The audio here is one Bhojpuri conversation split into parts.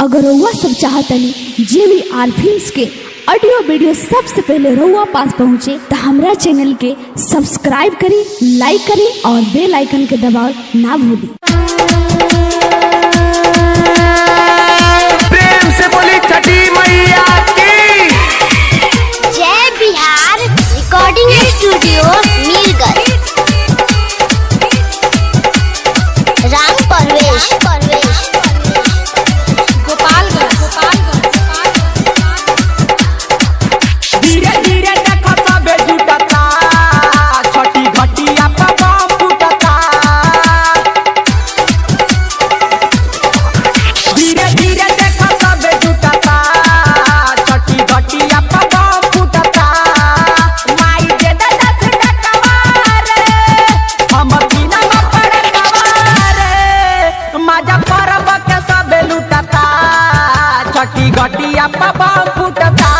अगर रउआ सब चाहतनी JVR फिल्म्स के ऑडियो वीडियो सबसे पहले रउआ पास पहुँचे तो हमारा चैनल के सब्सक्राइब करी, लाइक करी और बेल आइकन के दबाव ना भूली। प्रेम से बोली छठी मैया की जय बिहार रिकॉर्डिंग स्टूडियो मीरगंज। राम परवेश धीरे धीरे देखो सबे जुटता छठी घटिया पे बम फूटता। धीरे धीरे देखो सबे जुटता छठी घटिया पे बम फूटता। माई दे दे दस टकवा रे हम बिना पड़कवा रे मजा परब के सबे लुटता छठी घटिया पे बम फूटता।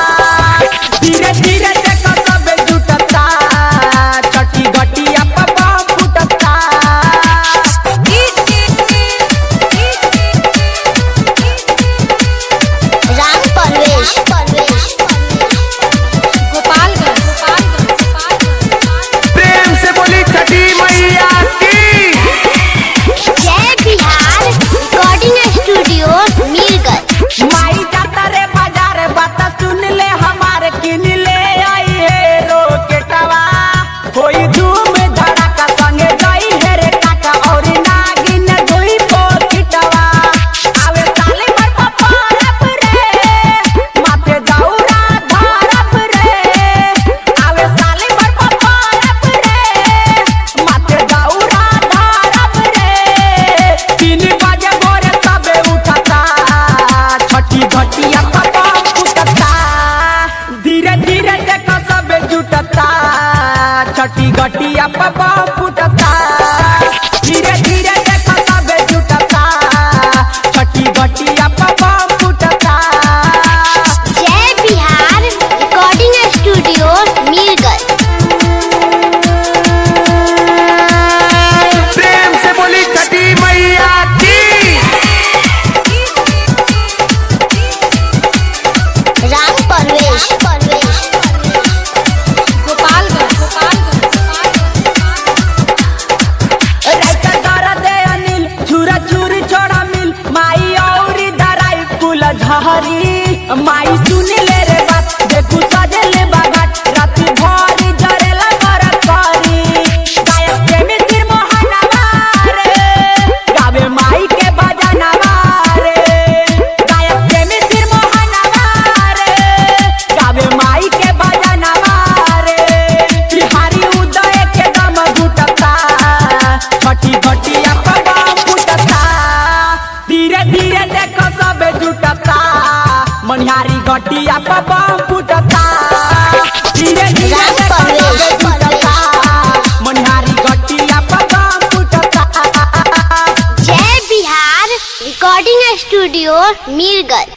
धीरे धीरे देखो सबे जुटता छठी घटिया पे बम फूटता। राम परवेश प्रेम से बोली छठी मैया की जय बिहार रिकॉर्डिंग स्टूडियो मीरगंज। माई जाता रे बाजार बात सुन ले हमारे किन ले आई है रोकेटवा कोई धूम धड़ाका संगे गई है रे काका और नागिन धोई पोकिटवा। आवे साले पर पपारप रे माथे दौरा धारप रे। आवे साले पर पपारप रे माथे दौरा धारप रे। 3 बजे भोरे सबे उठता छठी घटिया पे बम फूटता। धीरे धीरे देखो सबे जुटता छठी घटिया पे बम फूटता। धीरे धीरे देखो सबे जुटता छठी घटिया पे बम फूटता। जय बिहार रिकॉर्डिंग स्टूडियो मीरगंज। प्रेम से बोली छठी मैया की राम परवेश राइता कर दे अनिल छुरा छुरी छोड़ा मिल माई औरी दराई फूल झहरी। माई सुन ले रे बात देखू सजे ले बाबाट राती भरी जरेला कर करी। गायक के मिसिर मोहनवा रे गावे माई के बजनवा रे। गायक के मिसिर मोहनवा रे गावे माई के बजनवा रे। बिहारी उदय के दम घुटता छठी घटिया पे बम फूटता। धीरे धीरे देखो सबे जुटता मनिहारी घटिया पे बम फूटता। धीरे धीरे देखो सबे जुटता मनिहारी घटिया पे बम फूटता। जय बिहार रिकॉर्डिंग स्टूडियो मीरगंज।